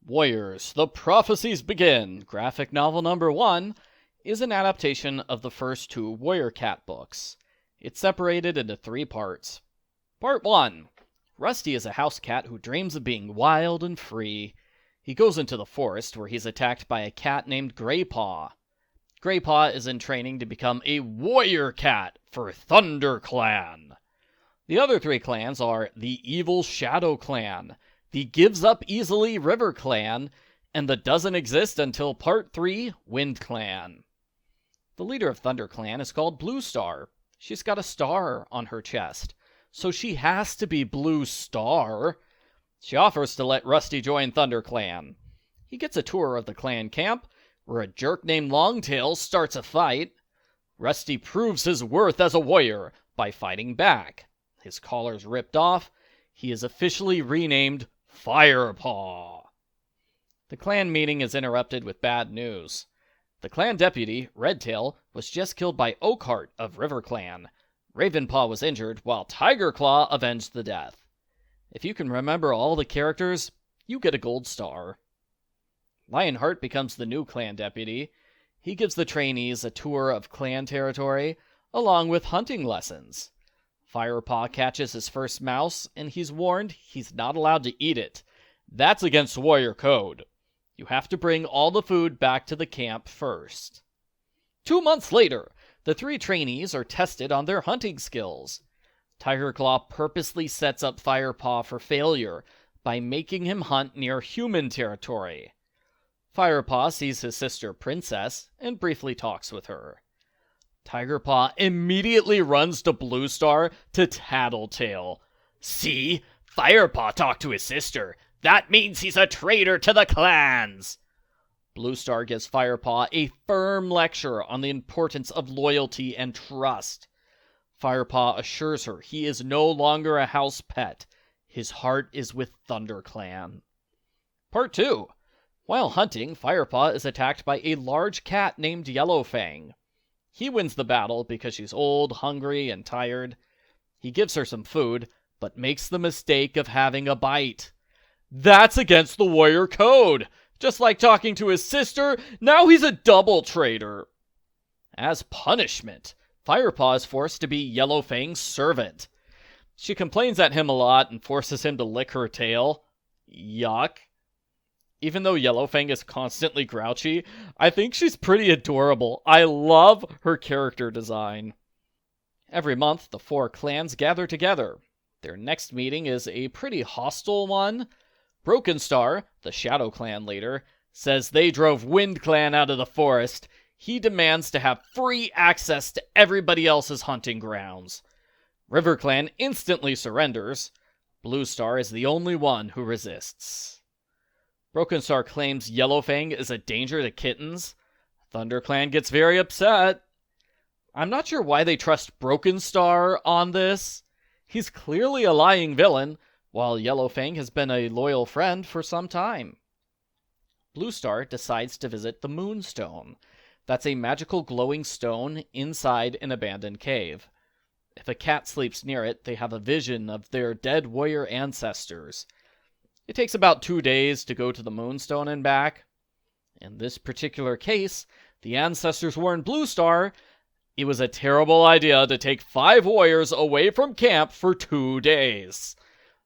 Warriors, the Prophecies Begin, graphic novel number 1, is an adaptation of the first 2 Warrior Cat books. It's separated into 3 parts. Part 1. Rusty is a house cat who dreams of being wild and free. He goes into the forest where he's attacked by a cat named Graypaw. Graypaw is in training to become a warrior cat for ThunderClan. The other 3 clans are the evil ShadowClan, the gives up easily River Clan, and the doesn't exist until Part 3 Wind Clan. The leader of ThunderClan is called Bluestar. She's got a star on her chest, so she has to be Bluestar. She offers to let Rusty join ThunderClan. He gets a tour of the clan camp, where a jerk named Longtail starts a fight. Rusty proves his worth as a warrior by fighting back. His collar's ripped off. He is officially renamed Firepaw. The clan meeting is interrupted with bad news. The clan deputy, Redtail, was just killed by Oakheart of River Clan. Ravenpaw was injured, while Tigerclaw avenged the death. If you can remember all the characters, you get a gold star. Lionheart becomes the new clan deputy. He gives the trainees a tour of clan territory, along with hunting lessons. Firepaw catches his first mouse, and he's warned he's not allowed to eat it. That's against warrior code. You have to bring all the food back to the camp first. 2 months later, the 3 trainees are tested on their hunting skills. Tigerclaw purposely sets up Firepaw for failure by making him hunt near human territory. Firepaw sees his sister Princess and briefly talks with her. Tigerpaw immediately runs to Bluestar to tattletale. See? Firepaw talked to his sister. That means he's a traitor to the clans. Bluestar gives Firepaw a firm lecture on the importance of loyalty and trust. Firepaw assures her he is no longer a house pet. His heart is with ThunderClan. Part 2. While hunting, Firepaw is attacked by a large cat named Yellowfang. He wins the battle because she's old, hungry, and tired. He gives her some food, but makes the mistake of having a bite. That's against the warrior code! Just like talking to his sister, now he's a double traitor. As punishment, Firepaw is forced to be Yellowfang's servant. She complains at him a lot and forces him to lick her tail. Yuck. Even though Yellowfang is constantly grouchy, I think she's pretty adorable. I love her character design. Every month, the 4 clans gather together. Their next meeting is a pretty hostile one. Brokenstar, the ShadowClan leader, says they drove Wind Clan out of the forest. He demands to have free access to everybody else's hunting grounds. River Clan instantly surrenders. Bluestar is the only one who resists. Brokenstar claims Yellowfang is a danger to kittens. ThunderClan gets very upset. I'm not sure why they trust Brokenstar on this. He's clearly a lying villain, while Yellowfang has been a loyal friend for some time. Bluestar decides to visit the Moonstone. That's a magical glowing stone inside an abandoned cave. If a cat sleeps near it, they have a vision of their dead warrior ancestors. It takes about 2 days to go to the Moonstone and back. In this particular case, the ancestors warned Bluestar it was a terrible idea to take 5 warriors away from camp for 2 days.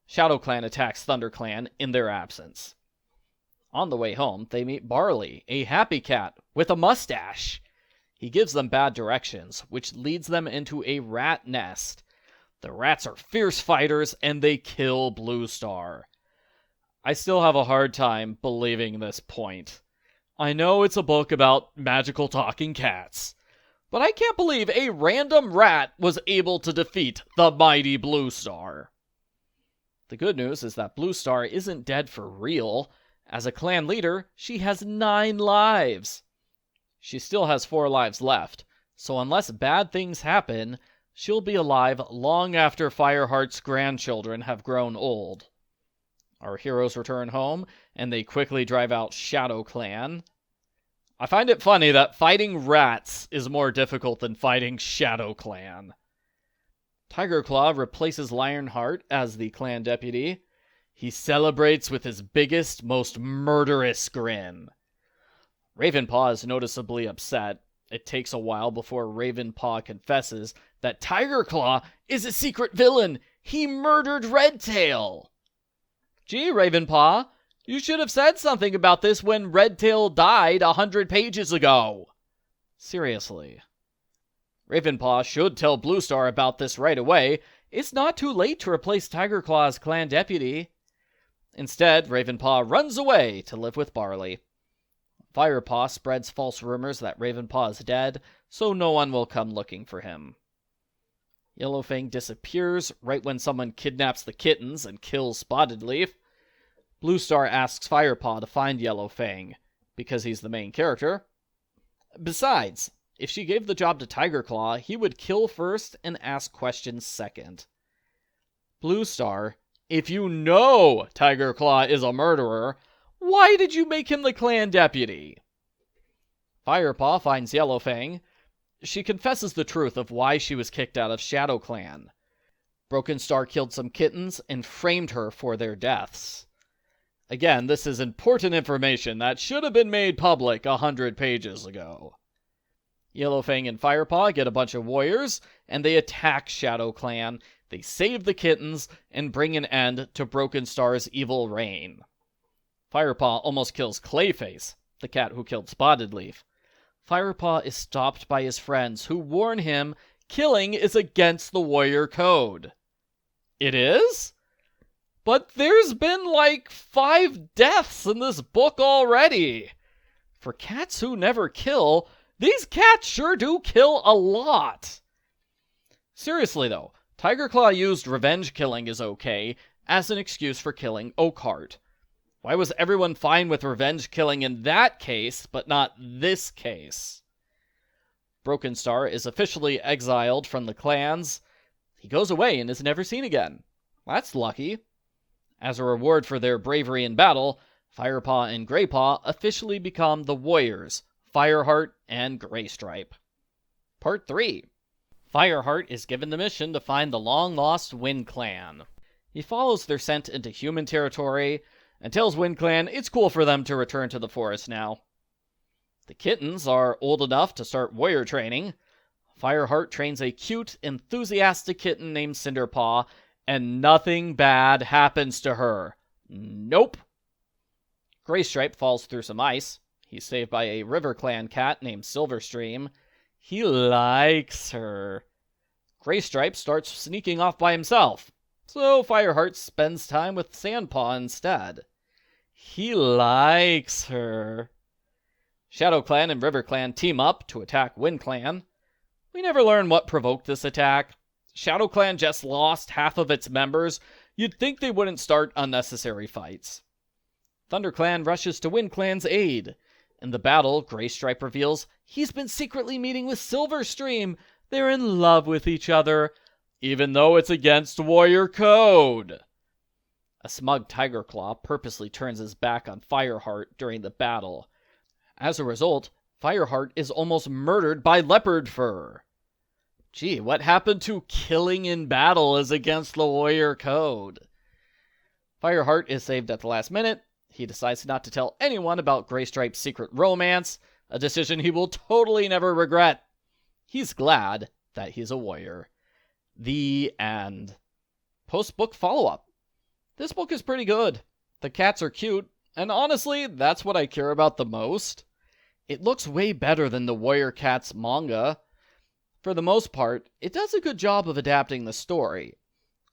ShadowClan attacks ThunderClan in their absence. On the way home, they meet Barley, a happy cat with a mustache. He gives them bad directions, which leads them into a rat nest. The rats are fierce fighters, and they kill Bluestar. I still have a hard time believing this point. I know it's a book about magical talking cats, but I can't believe a random rat was able to defeat the mighty Bluestar. The good news is that Bluestar isn't dead for real. As a clan leader, she has 9 lives. She still has 4 lives left, so unless bad things happen, she'll be alive long after Fireheart's grandchildren have grown old. Our heroes return home, and they quickly drive out ShadowClan. I find it funny that fighting rats is more difficult than fighting ShadowClan. Tigerclaw replaces Lionheart as the clan deputy. He celebrates with his biggest, most murderous grin. Ravenpaw is noticeably upset. It takes a while before Ravenpaw confesses that Tigerclaw is a secret villain. He murdered Redtail. Gee, Ravenpaw, you should have said something about this when Redtail died 100 pages ago. Seriously. Ravenpaw should tell Bluestar about this right away. It's not too late to replace Tigerclaw as clan deputy. Instead, Ravenpaw runs away to live with Barley. Firepaw spreads false rumors that Ravenpaw is dead, so no one will come looking for him. Yellowfang disappears right when someone kidnaps the kittens and kills Spotted Leaf. Bluestar asks Firepaw to find Yellowfang, because he's the main character. Besides, if she gave the job to Tigerclaw, he would kill first and ask questions second. Bluestar, if you know Tigerclaw is a murderer, why did you make him the clan deputy? Firepaw finds Yellowfang. She confesses the truth of why she was kicked out of ShadowClan. Brokenstar killed some kittens and framed her for their deaths. Again, this is important information that should have been made public 100 pages ago. Yellowfang and Firepaw get a bunch of warriors, and they attack ShadowClan. They save the kittens and bring an end to Brokenstar's evil reign. Firepaw almost kills Clayface, the cat who killed Spotted Leaf. Firepaw is stopped by his friends, who warn him killing is against the warrior code. It is? But there's been like 5 deaths in this book already. For cats who never kill, these cats sure do kill a lot. Seriously though, Tigerclaw used revenge killing is okay as an excuse for killing Oakheart. Why was everyone fine with revenge killing in that case, but not this case? Brokenstar is officially exiled from the clans. He goes away and is never seen again. That's lucky. As a reward for their bravery in battle, Firepaw and Graypaw officially become the warriors, Fireheart and Graystripe. Part 3. Fireheart is given the mission to find the long-lost Wind Clan. He follows their scent into human territory and tells Wind Clan it's cool for them to return to the forest now. The kittens are old enough to start warrior training. Fireheart trains a cute, enthusiastic kitten named Cinderpaw, and nothing bad happens to her. Nope. Graystripe falls through some ice. He's saved by a River Clan cat named Silverstream. He likes her. Graystripe starts sneaking off by himself, so Fireheart spends time with Sandpaw instead. He likes her. ShadowClan and RiverClan team up to attack WindClan. We never learn what provoked this attack. ShadowClan just lost half of its members. You'd think they wouldn't start unnecessary fights. ThunderClan rushes to WindClan's aid. In the battle, Graystripe reveals he's been secretly meeting with Silverstream. They're in love with each other, even though it's against warrior code. A smug Tigerclaw purposely turns his back on Fireheart during the battle. As a result, Fireheart is almost murdered by Leopard Fur. Gee, what happened to killing in battle is against the warrior code? Fireheart is saved at the last minute. He decides not to tell anyone about Graystripe's secret romance, a decision he will totally never regret. He's glad that he's a warrior. The end. Post-book follow-up. This book is pretty good. The cats are cute, and honestly, that's what I care about the most. It looks way better than the Warrior Cats manga. For the most part, it does a good job of adapting the story.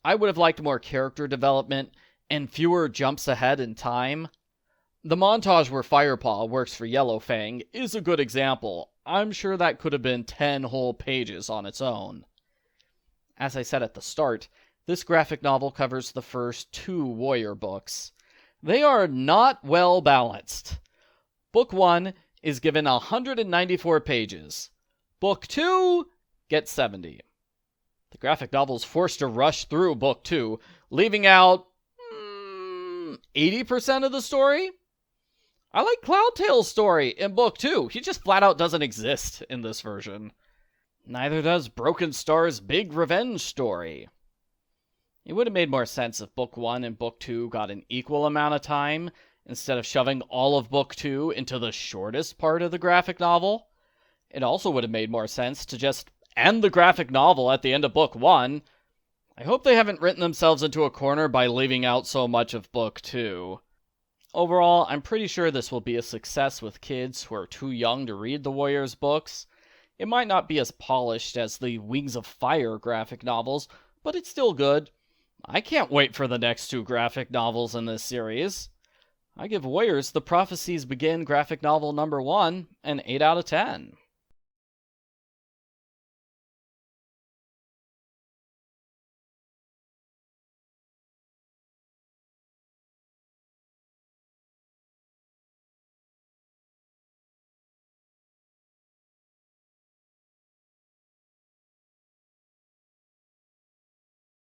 I would have liked more character development and fewer jumps ahead in time. The montage where Firepaw works for Yellowfang is a good example. I'm sure that could have been 10 whole pages on its own. As I said at the start, this graphic novel covers the first 2 Warrior books. They are not well balanced. Book 1 is given 194 pages. Book 2 gets 70. The graphic novel is forced to rush through Book 2, leaving out 80% of the story? I like Cloudtail's story in Book 2. He just flat out doesn't exist in this version. Neither does Brokenstar's big revenge story. It would have made more sense if Book 1 and Book 2 got an equal amount of time, instead of shoving all of Book 2 into the shortest part of the graphic novel. It also would have made more sense to just end the graphic novel at the end of Book 1. I hope they haven't written themselves into a corner by leaving out so much of Book 2. Overall, I'm pretty sure this will be a success with kids who are too young to read the Warriors books. It might not be as polished as the Wings of Fire graphic novels, but it's still good. I can't wait for the next 2 graphic novels in this series. I give Warriors the Prophecies Begin graphic novel number 1 an 8 out of 10.